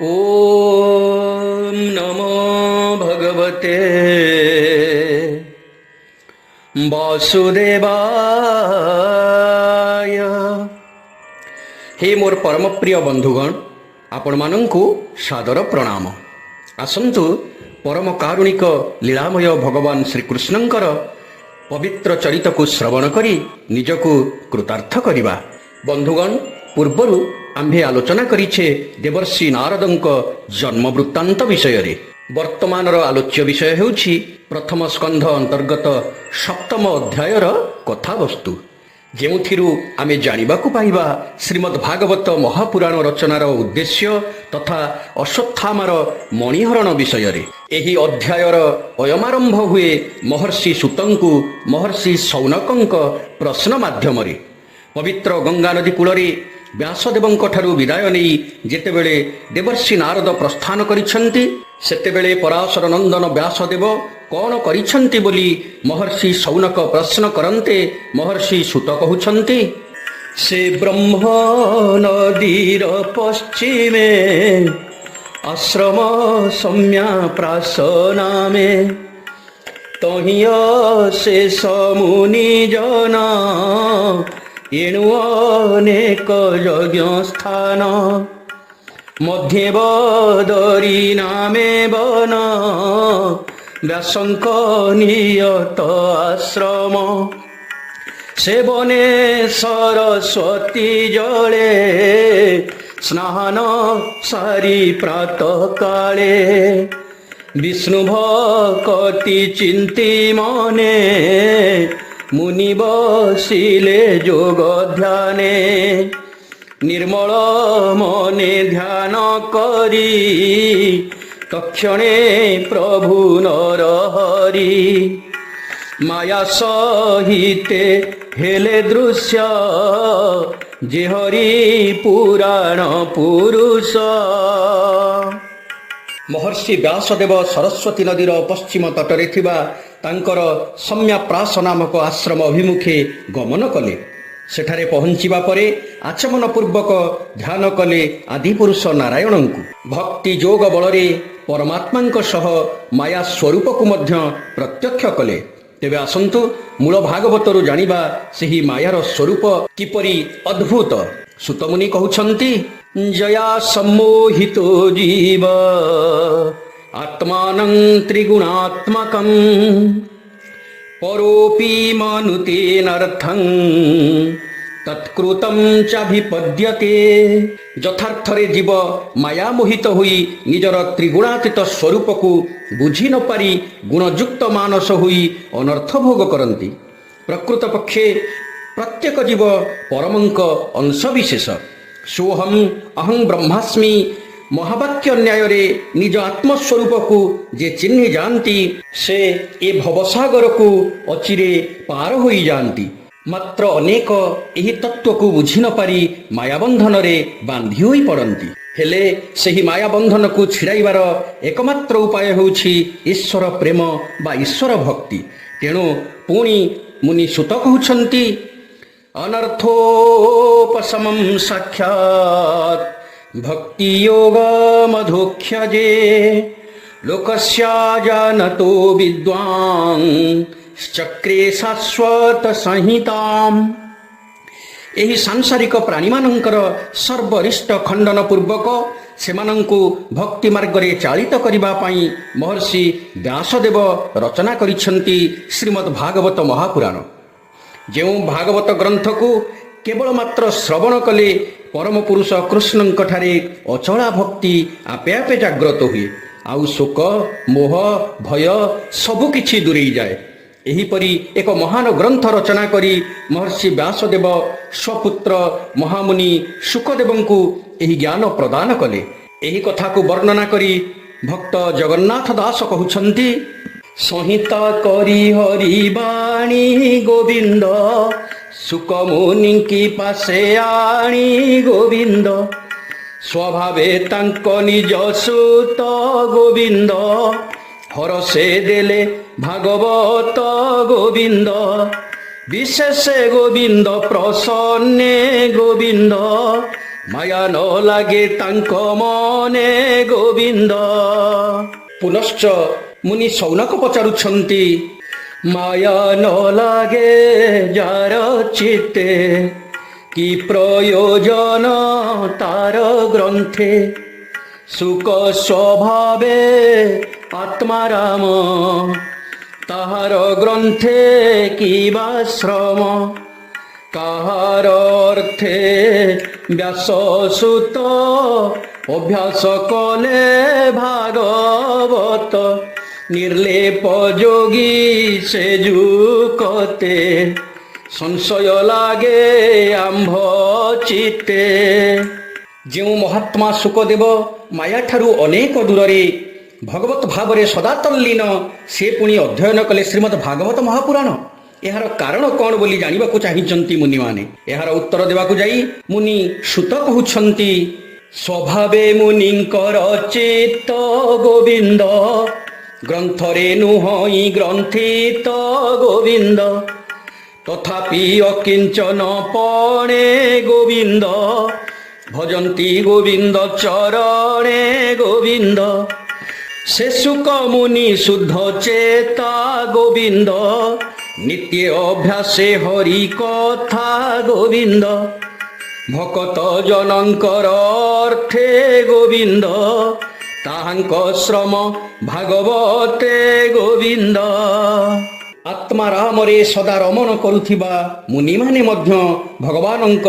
ओम नमो भगवते वासुदेवाय। हे मोर परम प्रिय बंधुगण, आपण मानंकु सादर प्रणाम। आसंतु परम कारुणिक लीलामय भगवान श्रीकृष्णंकर पवित्र चरित को श्रवण करी निजकु कृतार्थ करिबा। बंधुगण, पूर्वरु आम्भे आलोचना करिछे देवर्षि नारदंक जन्म वृत्तांत विषय रे। वर्तमानर आलोच्य विषय हेउछि प्रथम स्कंध अंतर्गत सप्तम अध्यायर कथावस्तु, जेउथिरु आमे जानिबाकु पाइबा श्रीमद् भागवत महापुराण रचनार उद्देश्य तथा अश्वत्थामार मणिहरण विषय रे। एही अध्यायर अयमारंभ हुए महर्षि सूतंकु महर्षि शौनकंक प्रश्न माध्यमरे। पवित्र गंगा नदी कूलरे व्यासदेवंक ठारू विदाय नहीं जेतेबेले देवर्षि नारद प्रस्थान करिछंती, सेतेबेले पराशर नंदन व्यासदेव कौन करिछंती बोली महर्षि शौनक प्रश्न करन्ते महर्षि सूत कहउछंती, से ब्रह्म नदीर पश्चिमे आश्रम सम्या प्रासनामे तहिय से समुनि जना एणु अनेक यज्ञ स्थान मध्ये बदरी नामे वन व्यासंक नियत आश्रम से बने सरस्वती जले स्नान सारी प्रातः काले विष्णु भक्ति चिंती मने मुनि बसिले जोग ध्याने निर्मल मने ध्यान करी तक्षणे प्रभु नरहरि माया सहिते हेले दृश्य जे हरि पुराण पुरुष। महर्षि व्यासदेव सरस्वती नदीर पश्चिम तटरे थिबा तांकर सम्याप्रास नामक आश्रम अभिमुखे गमन कले। सेठारे पहुंचिबा परे आचमन पूर्वक ध्यान कले आदिपुरुष नारायणंकु। भक्ति जोग बलरे परमात्मांक सह माया स्वरूप को मध्य प्रत्यक्ष कले। तेबे आसंतु मूल भागवतरु जानिबा सेही मायार स्वरूप किपरि अद्भुत। सुतमुनि कहउछंती, जया सम्मोहितो जीव आत्मानं त्रिगुणात्मकं परोपि मनुतेनर्थं तत्कृतं चाभिपद्यते। यथार्थरे जीव माया मोहित होई निजर त्रिगुणातीत स्वरूप को बुझी न पारी गुणयुक्त मानस होई अनर्थ भोग करती। प्रकृत पक्षे प्रत्येक जीव परमंक अंश विशेष। सोहम अहं ब्रह्मास्मि महावाक्य न्याय रे निज आत्मस्वरूप को जे चिन्ह जानती से ए भवसागर को अचिरे पार होई जानती। मात्र अनेक एही तत्व को बुझी न पारी मायाबंधन रे बांधी होई पड़ती। हेले सेही मायाबंधन को छिड़ाइबार एकमात्र उपाय होउछि ईश्वर प्रेम बा ईश्वर भक्ति। तेणु पुणी मुनि सुत कहउछंती, अनर्थोपशमं साक्षात् भक्ति योग मधुख्यजे लोकस्या जानतो विद्वान् चक्रे शाश्वत संहिताम। एही सांसारिक प्राणी मानंकर सर्वरिष्ट खंडन पूर्वक सेमानंकु भक्ति मार्ग रे चालित करिबा पई महर्षि व्यासदेव रचना करिछंती श्रीमद् भागवत महापुराण। जेउ भागवत ग्रंथ को केवल मात्र श्रवण कले परम पुरुष कृष्णंक ठारे अचला भक्ति आपे आपे जाग्रत हुए, आउ शोक मोह भय सबु किछि दूरेई जाए। एहीपरि एक महान ग्रंथ रचना करी महर्षि व्यासदेव स्वपुत्र महामुनि शुकदेवंकु एही ज्ञान प्रदान कले। एही कथा को वर्णना करी भक्त जगन्नाथ दास कहउछंती, संहिता करी हरि बाणी गोविंद सुकमुनि की पासे आणी गोविंद स्वभावे तांक निज सुत गोविंद हरसे देले भागवत गोविंद विशेष गोविंद प्रसन्ने गोविंद ମାୟା ନ ଲାଗେ ତାଙ୍କ ମନେ ଗୋବିନ୍ଦ। ପୁନଶ୍ଚ ମୁନି ସୌନକ ପଚାରୁଛନ୍ତି, ମାୟା ନ ଲାଗେ ଯାର ଚିତ୍ତେ, କି ପ୍ରୟୋଜନ ତାର ଗ୍ରନ୍ଥେ। ସୁକ ସ୍ୱଭାବେ ଆତ୍ମାରାମ, ତାହାର ଗ୍ରନ୍ଥେ କିବା ଶ୍ରମ। କାହାର ଅର୍ଥେ ବ୍ୟାସସୁତ, ଅଭ୍ୟାସ କଲେ ଭାଗବତ। ନିର୍ଲେପ ଯୋଗୀ ସେ ଯୁକତେ, ସଂଶୟ ଲାଗେ ଆମ୍ଭ ଚିତ୍ତେ। ଯେଉଁ ମହାତ୍ମା ଶୁକଦେବ ମାୟାଠାରୁ ଅନେକ ଦୂରରେ ଭଗବତ ଭାବରେ ସଦା ତଲ୍ଲୀନ, ସେ ପୁଣି ଅଧ୍ୟୟନ କଲେ ଶ୍ରୀମଦ୍ ଭାଗବତ ମହାପୁରାଣ। ଏହାର କାରଣ କ'ଣ ବୋଲି ଜାଣିବାକୁ ଚାହିଁଛନ୍ତି ମୁନିମାନେ। ଏହାର ଉତ୍ତର ଦେବାକୁ ଯାଇ ମୁନି ସୁତ କହୁଛନ୍ତି, ସ୍ୱଭାବେ ମୁନିଙ୍କର ଚିତ୍ତ ଗୋବିନ୍ଦ, ଗ୍ରନ୍ଥରେ ନୁହଁ ଗ୍ରନ୍ଥିତ ଗୋବିନ୍ଦ। ତଥାପି ଅକିଞ୍ଚନ ପଣେ ଗୋବିନ୍ଦ, ଭଜନ୍ତି ଗୋବିନ୍ଦ ଚରଣେ ଗୋବିନ୍ଦ। ସେ ସୁକ ମୁନି ଶୁଦ୍ଧ ଚେତା ଗୋବିନ୍ଦ, ନିତ୍ୟ ଅଭ୍ୟାସେ ହରି କଥା ଗୋବିନ୍ଦ। ଭକତ ଜନଙ୍କର ଅର୍ଥେ ଗୋବିନ୍ଦ, ତାହାଙ୍କ ଶ୍ରମ ଭାଗବତେ ଗୋବିନ୍ଦ। ଆତ୍ମାରାମରେ ସଦା ରମଣ କରୁଥିବା ମୁନିମାନେ ମଧ୍ୟ ଭଗବାନଙ୍କ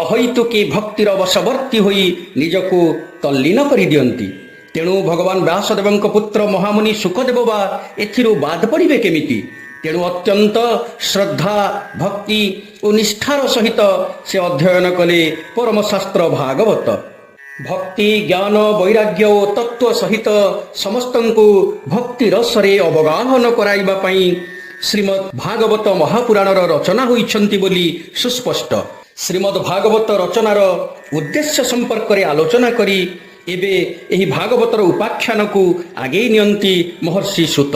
ଅହୈତୁକୀ ଭକ୍ତିର ବଶବର୍ତ୍ତୀ ହୋଇ ନିଜକୁ ତଲ୍ଲୀନ କରିଦିଅନ୍ତି। ତେଣୁ ଭଗବାନ ବ୍ୟାସଦେବଙ୍କ ପୁତ୍ର ମହାମୁନି ଶୁକଦେବ ବା ଏଥିରୁ ବାଦ ପଡ଼ିବେ କେମିତି? ତେଣୁ ଅତ୍ୟନ୍ତ ଶ୍ରଦ୍ଧା ଭକ୍ତି ଓ ନିଷ୍ଠାର ସହିତ ସେ ଅଧ୍ୟୟନ କଲେ ପରମଶାସ୍ତ୍ର ଭାଗବତ। ଭକ୍ତି ଜ୍ଞାନ ବୈରାଗ୍ୟ ଓ ତତ୍ତ୍ୱ ସହିତ ସମସ୍ତଙ୍କୁ ଭକ୍ତି ରସରେ ଅବଗାହନ କରାଇବା ପାଇଁ ଶ୍ରୀମଦ୍ ଭାଗବତ ମହାପୁରାଣର ରଚନା ହୋଇଛନ୍ତି ବୋଲି ସୁସ୍ପଷ୍ଟ। ଶ୍ରୀମଦ୍ ଭାଗବତ ରଚନାର ଉଦ୍ଦେଶ୍ୟ ସମ୍ପର୍କରେ ଆଲୋଚନା କରି ଏବେ ଏହି ଭାଗବତର ଉପାଖ୍ୟାନକୁ ଆଗେଇ ନିଅନ୍ତି ମହର୍ଷି ସୂତ।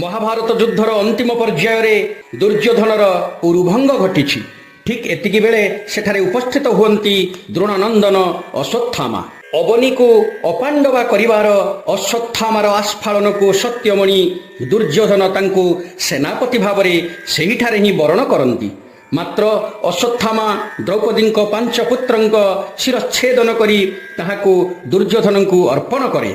ମହାଭାରତ ଯୁଦ୍ଧର ଅନ୍ତିମ ପର୍ଯ୍ୟାୟରେ ଦୁର୍ଯ୍ୟୋଧନର ଉରୁଭଙ୍ଗ ଘଟିଛି। ଠିକ୍ ଏତିକି ବେଳେ ସେଠାରେ ଉପସ୍ଥିତ ହୁଅନ୍ତି ଦ୍ରୋଣନନ୍ଦନ ଅଶ୍ୱତ୍ଥାମା। ଅବନୀକୁ ଅପାଣ୍ଡବା କରିବାର ଅଶ୍ୱତ୍ଥାମାର ଆସ୍ଫାଳନକୁ ସତ୍ୟମଣି ଦୁର୍ଯ୍ୟୋଧନ ତାଙ୍କୁ ସେନାପତି ଭାବରେ ସେହିଠାରେ ହିଁ ବରଣ କରନ୍ତି। ମାତ୍ର ଅଶ୍ୱତ୍ଥାମା ଦ୍ରୌପଦୀଙ୍କ 5 ପୁତ୍ରଙ୍କ ଶିରଚ୍ଛେଦନ କରି ତାହାକୁ ଦୁର୍ଯ୍ୟୋଧନଙ୍କୁ ଅର୍ପଣ କରେ।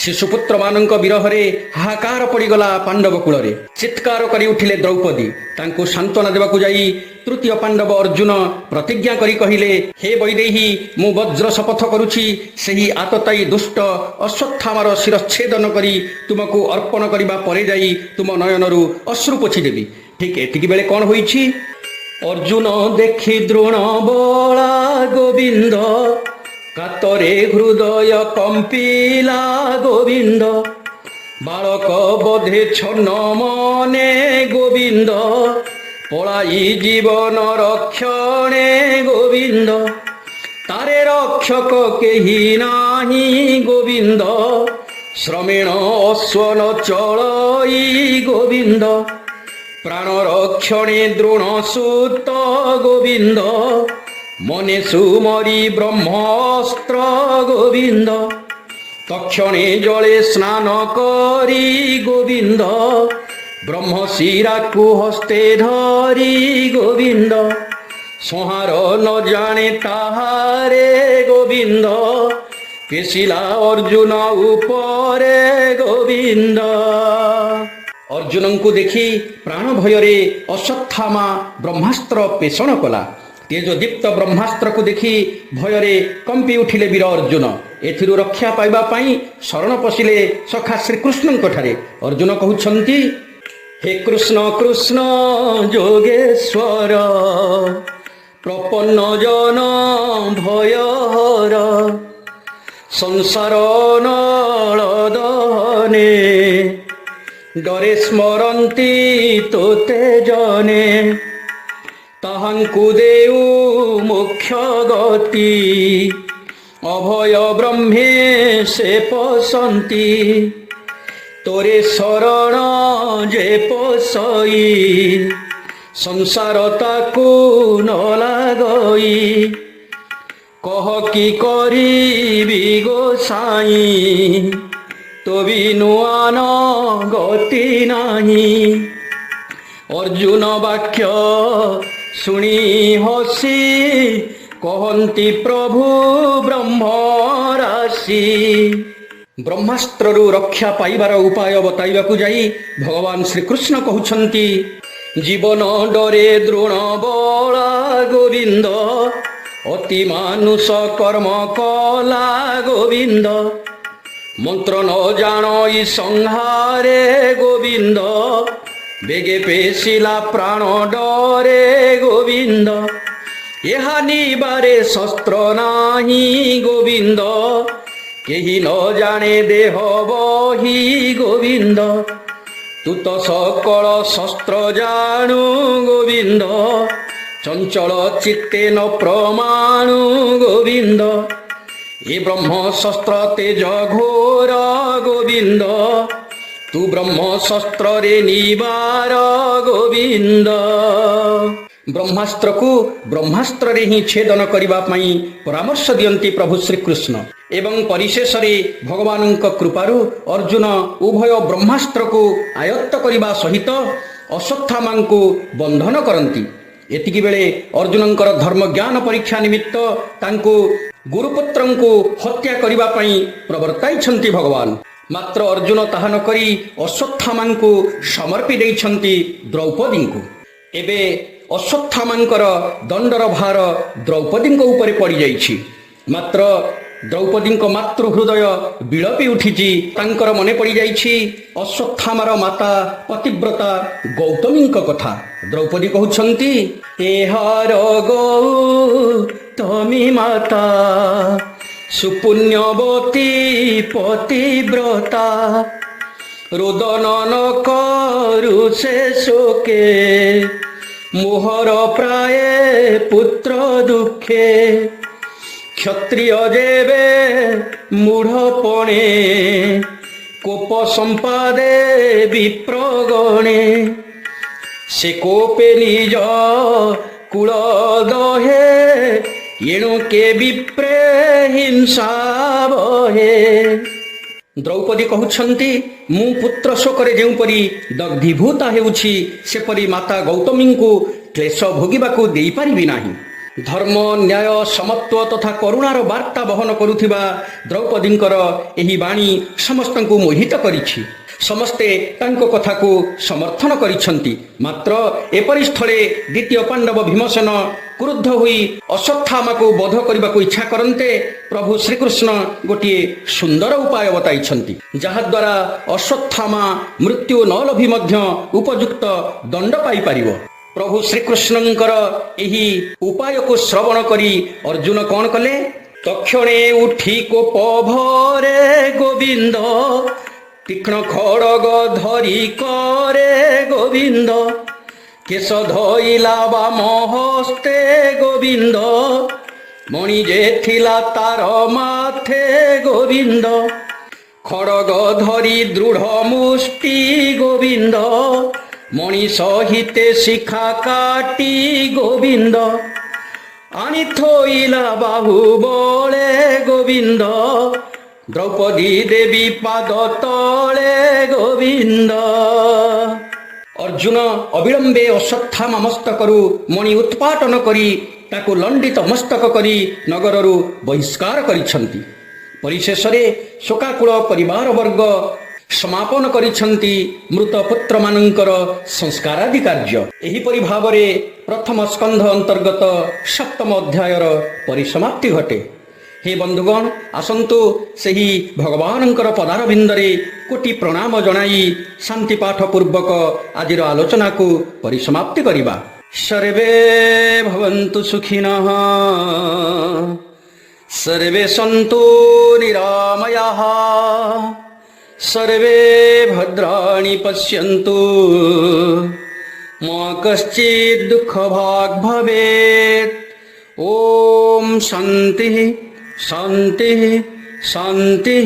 ଶିଶୁପୁତ୍ରମାନଙ୍କ ବିରହରେ ହାହାକାର ପଡ଼ିଗଲା ପାଣ୍ଡବ କୂଳରେ। ଚିତ୍କାର କରି ଉଠିଲେ ଦ୍ରୌପଦୀ। ତାଙ୍କୁ ସାନ୍ତ୍ୱନା ଦେବାକୁ ଯାଇ ତୃତୀୟ ପାଣ୍ଡବ ଅର୍ଜୁନ ପ୍ରତିଜ୍ଞା କରି କହିଲେ, ହେ ବୈଦେହୀ, ମୁଁ ବଜ୍ର ଶପଥ କରୁଛି, ସେହି ଆତତାୟୀ ଦୁଷ୍ଟ ଅଶ୍ୱତ୍ଥାମାର ଶିରଚ୍ଛେଦନ କରି ତୁମକୁ ଅର୍ପଣ କରିବା ପରେ ଯାଇ ତୁମ ନୟନରୁ ଅଶ୍ରୁ ପୋଛିଦେବି। ଠିକ୍ ଏତିକି ବେଳେ କ'ଣ ହୋଇଛି? ଅର୍ଜୁନ ଦେଖି ଦ୍ରୋଣ ବଳା ଗୋବିନ୍ଦ, କାତରେ ହୃଦୟ କମ୍ପିଲା ଗୋବିନ୍ଦ। ବାଳକ ବୋଧେ ଛନ୍ନ ମନେ ଗୋବିନ୍ଦ, ପଳାଇ ଜୀବନ ରକ୍ଷଣେ ଗୋବିନ୍ଦ। ତାରେ ରକ୍ଷକ କେହି ନାହିଁ ଗୋବିନ୍ଦ, ଶ୍ରମେଣ ଅଶ୍ୱନ ଚଳଇ ଗୋବିନ୍ଦ। ପ୍ରାଣ ରକ୍ଷଣେ ଦ୍ରୋଣ ସୂତ ଗୋବିନ୍ଦ, ମନେ ସୁମରି ବ୍ରହ୍ମସ୍ତ୍ର ଗୋବିନ୍ଦ। ତକ୍ଷଣେ ଜଳେ ସ୍ନାନ କରି ଗୋବିନ୍ଦ, ବ୍ରହ୍ମଶିରାକୁ ହସ୍ତେ ଧରି ଗୋବିନ୍ଦ। ସଂହାର ନ ଜାଣେ ତାହାରେ ଗୋବିନ୍ଦ, ପେଶିଲା ଅର୍ଜୁନ ଉପରେ ଗୋବିନ୍ଦ। ଅର୍ଜୁନଙ୍କୁ ଦେଖି ପ୍ରାଣ ଭୟରେ ଅଶ୍ୱତ୍ଥାମା ବ୍ରହ୍ମାସ୍ତ୍ର ପେଷଣ କଲା। ତେଜଦୀପ୍ତ ବ୍ରହ୍ମାସ୍ତ୍ରକୁ ଦେଖି ଭୟରେ କମ୍ପି ଉଠିଲେ ବୀର ଅର୍ଜୁନ। ଏଥିରୁ ରକ୍ଷା ପାଇବା ପାଇଁ ଶରଣ ପଶିଲେ ସଖା ଶ୍ରୀକୃଷ୍ଣଙ୍କଠାରେ। ଅର୍ଜୁନ କହୁଛନ୍ତି, ହେ କୃଷ୍ଣ କୃଷ୍ଣ ଯୋଗେଶ୍ୱର, ପ୍ରପନ୍ନ ଜନ ଭୟହର। ସଂସାର ନଳ ଦହନେ, ଡରେ ସ୍ମରନ୍ତି ତୋତେ ଜନେ। ତାହାଙ୍କୁ ଦେଉ ମୋକ୍ଷ ଗତି, ଅଭୟ ବ୍ରହ୍ମେ ସେ ପଶନ୍ତି। ତୋରେ ଶରଣ ଯେ ପଶଇ, ସଂସାର ତାକୁ ନ ଲାଗଇ। कह कि करिबि गोसाई तो बिनु आन गति नाही। अर्जुन वाक्य शुणी हसी कहन्ति प्रभु ब्रह्म राशि। ब्रह्मास्त्रु रक्षा पाइबार उपाय बताइबाकु जाई भगवान श्रीकृष्ण कहउछन्ति जीवन डरे द्रोण बला गोविंद अति मानुष कर्म कला गोविंद मंत्र न जान संहारे गोविंद बेगे पेशिला प्राण डरे गोविंद यहा निबारे शस्त्र नाही गोविंद केही न जाने देह बही गोविंद तू तो सकल शस्त्र जानू गोविंद चंचल चित्ते न प्रमाणु गोविंद ये ब्रह्म शस्त्र तेज घोर गोविंद तू ब्रह्म शस्त्र रे निवार गोविंद। ब्रह्मास्त्र को ब्रह्मास्त्र रे ही छेदन करिबा पई परामर्श दियंती प्रभु श्रीकृष्ण एवं परिशेष रे भगवान कृपारु अर्जुन उभय ब्रह्मास्त्र को आयत्त करिबा सहित अश्वत्थामा को बंधन करंती। एतिकी बेले अर्जुनंकर धर्म ज्ञान परीक्षा निमित्त तांको गुरुपुत्रं को हत्या करिबा पई प्रवर्ताइछंती भगवान। मात्र अर्जुन ताहा न करी अश्वत्थामा को समर्पी देइछंती द्रौपदी को। एबे अश्वत्थामांकर दंडर भार द्रौपदी उपरे पड़ी जाइछि। मात्र द्रौपदी मातृ हृदय विलपी उठिछि। तांकर मने पड़ी जाइछि अश्वत्थामार माता पतिव्रता गौतमी कथा। द्रौपदी कहउछंती एहार गौतमी माता सुपुण्यवती पतिव्रता रोदन न करू से शोके मोहर प्राय पुत्र दुखे क्षत्रिय जेबे मूढ़पणे कोप संपादे विप्रगणे से कोपे निज कुल दहे एणु के विप्रे हिंसा बहे। द्रौपदी कहउछंती मु पुत्र शोकरे जेउपरी दग्धीभूता हेउछि सेपरी माता गौतमी को क्लेश भोगिबाकू देई पारिबि नाही। धर्म न्याय समत्व तथा करुणार वार्ता बहन करुथिबा द्रौपदींकर एही बाणी समस्तंकु मोहित करिछि। समस्ते तांको कथा को समर्थन करिछंती। मात्र एपरि स्थले द्वितीय पांडव भीमसेन क्रुद्ध हुई अश्वत्थामा को वध करने को इच्छा करते प्रभु श्रीकृष्ण गोटे सुंदर उपाय बताइछंती जहा द्वारा अश्वत्थामा मृत्यु न लभी मध्य उपयुक्त दंड पाई परिबो। प्रभु श्रीकृष्णंकर एही उपाय को श्रवण करी अर्जुन कौन कले तक्षणे उठी कोप भरे गोविंद तीक्ष्ण खड़ग धरी करे गोविंद केश धइला बाम हस्ते गोविंद मणि जे थिला तार माथे गोविंद खड़ग धरी दृढ़ मुष्टि गोविंद मणि सहिते शिखा काटी गोविंद आनी थोइला बाहु बले गोविंद द्रौपदी देवी पाद तले गोविंद। अर्जुन अविलंबे अश्वत्थामा मस्तकरू मणि उत्पाटन करी ताकू लंडित मस्तक करी नगररू बहिष्कार करिछंती। परिशेष रे शोकाकुल परिवार वर्ग समापन करिछंती मृत पुत्र मानंकर संस्कारादि कार्य। एहिपरि भावरे प्रथम स्कंध अंतर्गत सप्तम अध्यायर परिसमाप्ति घटे। हे बंधुगण आसंतु सेही भगवानंकर पदार बिंदरे कोटि प्रणाम जणाई शांति पाठ पूर्वक आजिर आलोचना को परिसमाप्ति करिबा। सर्वे भवन्तु सुखिनः सर्वे सन्तु निरामयाः सर्वे भद्राणि पश्यन्तु मा कश्चित् दुःखभाग् भवेत्। ओम शांति शांति शांति।